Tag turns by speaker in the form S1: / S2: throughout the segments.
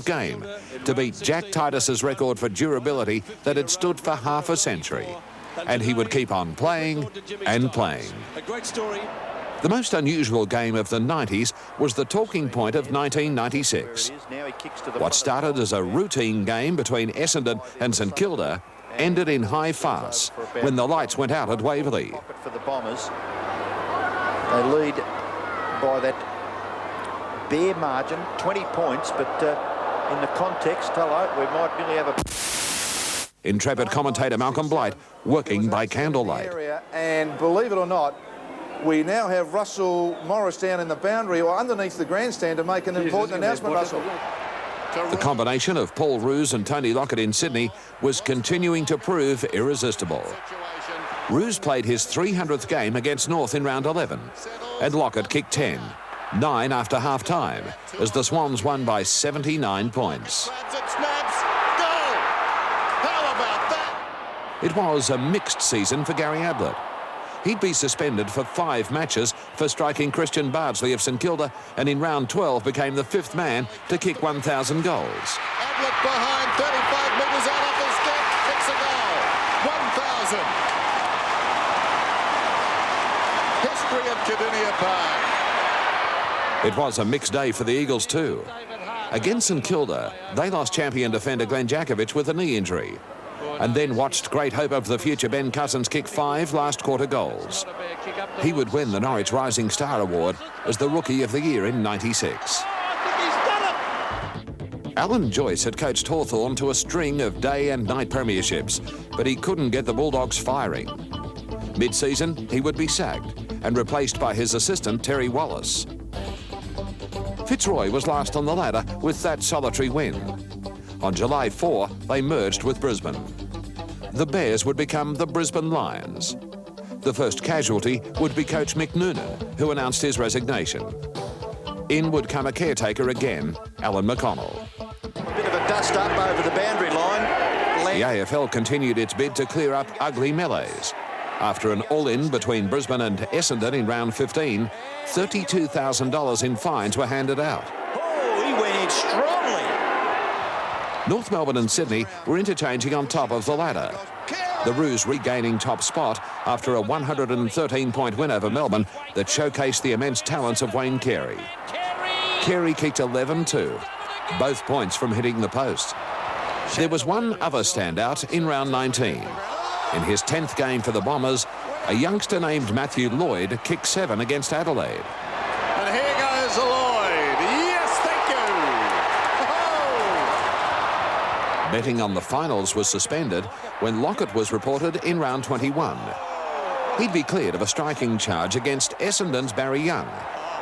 S1: game to beat Jack Titus's record for durability that had stood for half a century. And he would keep on playing and playing. The most unusual game of the 90s was the talking point of 1996. What started as a routine game between Essendon and St Kilda ended in high farce when the lights went out at Waverley.
S2: For the Bombers, they lead by that bare margin, 20 points, but in the context, hello, we might really have a...
S1: Intrepid commentator Malcolm Blight working by candlelight.
S3: And believe it or not, we now have Russell Morris down in the boundary or underneath the grandstand to make an important announcement, Russell.
S1: The combination of Paul Roos and Tony Lockett in Sydney was continuing to prove irresistible. Roos played his 300th game against North in round 11, and Lockett kicked 10, 9 after half-time, as the Swans won by 79 points. It was a mixed season for Gary Ablett. He'd be suspended for 5 matches for striking Christian Bardsley of St Kilda, and in round 12 became the 5th man to kick 1,000 goals.
S4: Ablett behind, 35 metres out off his step, kicks a goal. 1,000. History at Cardinia Park.
S1: It was a mixed day for the Eagles too. Against St Kilda, they lost champion defender Glenn Jakovich with a knee injury, and then watched great hope of the future Ben Cousins kick 5 last quarter goals. He would win the Norwich Rising Star Award as the Rookie of the Year in '96. Alan Joyce had coached Hawthorn to a string of day and night premierships, but he couldn't get the Bulldogs firing. Mid-season, he would be sacked and replaced by his assistant Terry Wallace. Fitzroy was last on the ladder with that solitary win. On July 4, they merged with Brisbane. The Bears would become the Brisbane Lions. The first casualty would be coach Mick Noonan, who announced his resignation. In would come a caretaker again, Alan McConnell.
S2: Bit of a dust-up over the boundary line.
S1: The AFL continued its bid to clear up ugly melees. After an all-in between Brisbane and Essendon in round 15, $32,000 in fines were handed out.
S2: Oh, he went in strongly.
S1: North Melbourne and Sydney were interchanging on top of the ladder. The Roos regaining top spot after a 113-point win over Melbourne that showcased the immense talents of Wayne Carey. Carey kicked 11 too, both points from hitting the post. There was one other standout in round 19. In his 10th game for the Bombers, a youngster named Matthew Lloyd kicked 7 against Adelaide.
S4: And here goes Lloyd. Yes, thank you. Oh.
S1: Betting on the finals was suspended when Lockett was reported in round 21. He'd be cleared of a striking charge against Essendon's Barry Young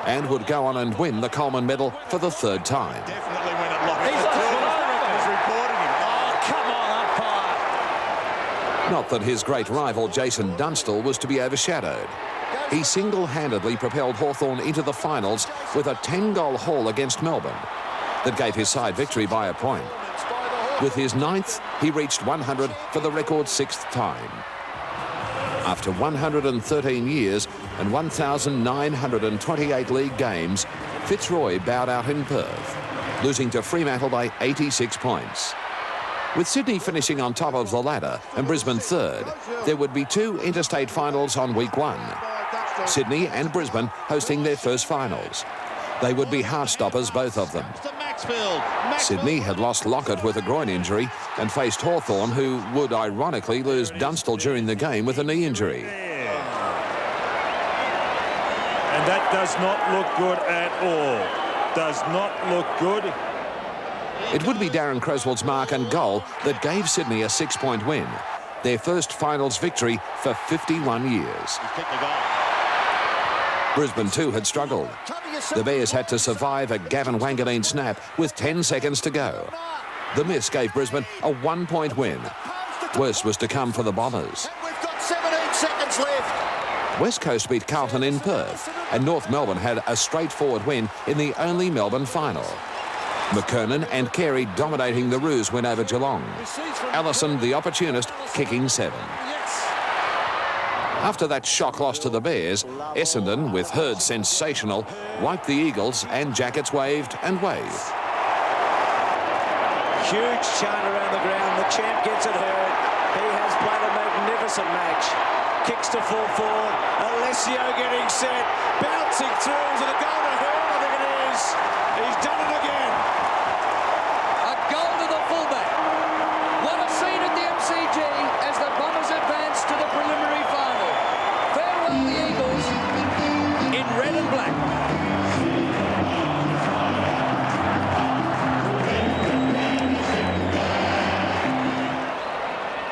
S1: and would go on and win the Coleman medal for the 3rd time.
S4: Definitely win at Lockett. He's reporting him. Oh, come on, umpire.
S1: Not that his great rival Jason Dunstall was to be overshadowed. He single-handedly propelled Hawthorn into the finals with a 10-goal haul against Melbourne that gave his side victory by a point. With his 9th, he reached 100 for the record 6th time. After 113 years and 1,928 league games, Fitzroy bowed out in Perth, losing to Fremantle by 86 points. With Sydney finishing on top of the ladder and Brisbane 3rd, there would be 2 interstate finals on week 1. Sydney and Brisbane hosting their first finals. They would be heart-stoppers, both of them. Sydney had lost Lockett with a groin injury and faced Hawthorn, who would ironically lose Dunstall during the game with a knee injury.
S5: And that does not look good at all. Does not look good.
S1: It would be Darren Creswell's mark and goal that gave Sydney a 6-point win, their first finals victory for 51 years. Brisbane too had struggled. The Bears had to survive a Gavin Wanganeen snap with 10 seconds to go. The miss gave Brisbane a 1-point win. Worse was to come for the Bombers.
S2: We've got 17 seconds left.
S1: West Coast beat Carlton in Perth, and North Melbourne had a straightforward win in the only Melbourne final. McKernan and Carey dominating the Roos win over Geelong. Allison, the opportunist, kicking 7. After that shock loss to the Bears, Essendon, with Hurd sensational, wiped the Eagles and Jackets waved and waved.
S4: huge chant around the ground. The champ gets it heard. He has played a magnificent match. Kicks to full forward. Alessio getting set. Bouncing through. Is it a goal to hurt? I think it is. He's done it again.
S6: A goal to the fullback. What a scene at the MCG as the Bombers advance to the preliminary final. Farewell the Eagles in red and black.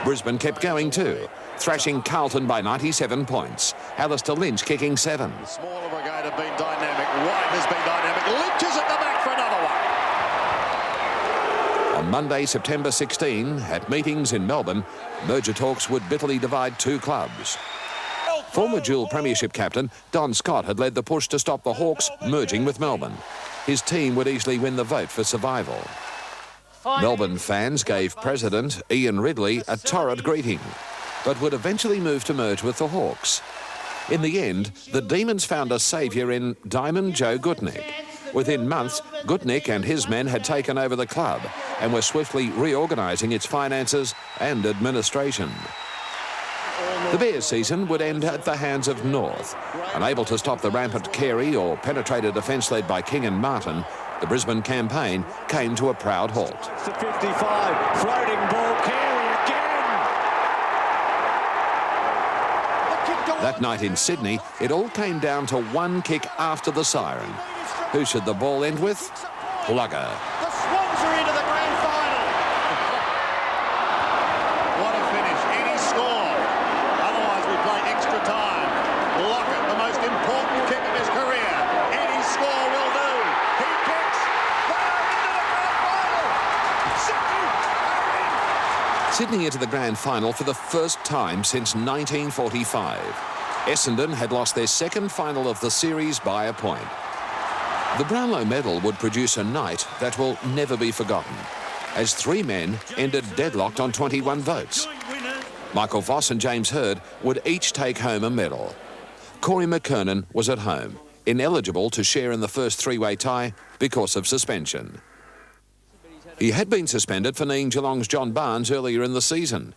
S1: Brisbane kept going too, thrashing Carlton by 97 points. Alistair Lynch kicking 7.
S7: The smaller brigade have been dynamic. White has been dynamic. Lynch is at the back for another one.
S1: On Monday, September 16, at meetings in Melbourne, merger talks would bitterly divide two clubs. Former dual premiership captain Don Scott had led the push to stop the Hawks merging with Melbourne. His team would easily win the vote for survival. Melbourne fans gave President Ian Ridley a torrid greeting, but would eventually move to merge with the Hawks. In the end, the Demons found a saviour in Diamond Joe Gutnick. Within months, Gutnick and his men had taken over the club and were swiftly reorganising its finances and administration. The Bears' season would end at the hands of North. Unable to stop the rampant Carey or penetrate a defence led by King and Martin, the Brisbane campaign came to a proud halt.
S4: It's the 55. Floating ball. Carey again.
S1: That night in Sydney, it all came down to one kick after the siren. Who should the ball end with? Plugger.
S7: The Swans are into the grand final. What a finish. Any score. Otherwise we play extra time. Lockett, the most important kick of his career. Any score will do. He kicks. They're into the grand final.
S1: Sydney into the grand final for the first time since 1945. Essendon had lost their second final of the series by a point. The Brownlow medal would produce a night that will never be forgotten, as three men ended deadlocked on 21 votes. Michael Voss and James Hird would each take home a medal. Corey McKernan was at home, ineligible to share in the first three-way tie because of suspension. He had been suspended for kneeing Geelong's John Barnes earlier in the season.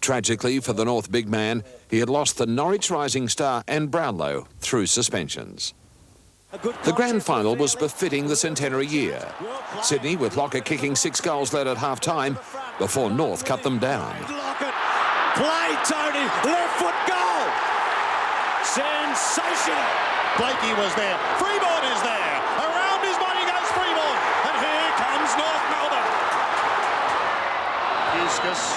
S1: Tragically for the North big man, he had lost the Norwich Rising Star and Brownlow through suspensions. The grand final was befitting the centenary year. Sydney with Lockett kicking 6 goals led at half-time before North cut them down.
S4: Lockett. Play, Tony. Left foot goal. Sensational.
S7: Blakey was there. Freeborn is there. Around his body goes Freeborn. And here comes North Melbourne. Eustace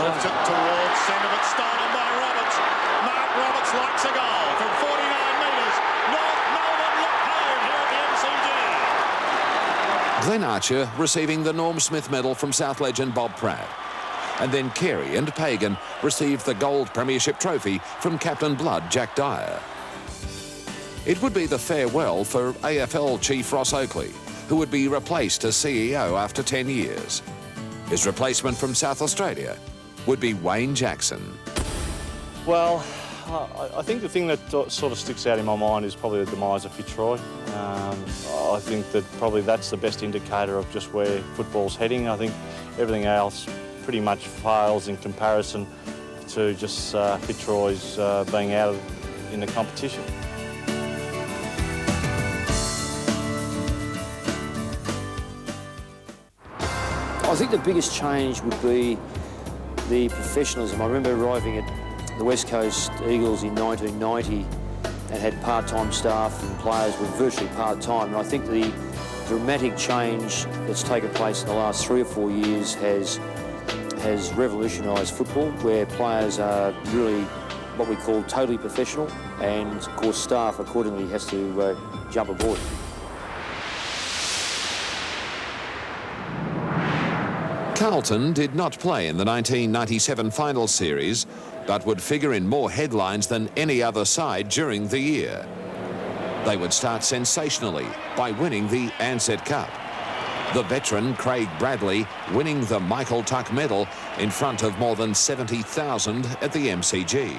S7: lifts it towards centre, but stolen by Roberts. Mark Roberts likes a goal from 49 metres. North Melbourne look home here at the MCG.
S1: Glenn Archer receiving the Norm Smith medal from South legend Bob Pratt. And then Carey and Pagan received the gold premiership trophy from Captain Blood Jack Dyer. It would be the farewell for AFL chief Ross Oakley, who would be replaced as CEO after 10 years. His replacement from South Australia would be Wayne Jackson.
S8: Well, I think the thing that sort of sticks out in my mind is probably the demise of Fitzroy. I think that probably that's the best indicator of just where football's heading. I think everything else pretty much fails in comparison to just Fitzroy's being out in the competition.
S9: I think the biggest change would be the professionalism. I remember arriving at the West Coast Eagles in 1990 and had part-time staff and players were virtually part-time. And I think the dramatic change that's taken place in the last 3 or 4 years has revolutionised football, where players are really what we call totally professional, and of course staff accordingly has to jump aboard.
S1: Carlton did not play in the 1997 final series, but would figure in more headlines than any other side during the year. They would start sensationally by winning the Ansett Cup. The veteran Craig Bradley winning the Michael Tuck medal in front of more than 70,000 at the MCG.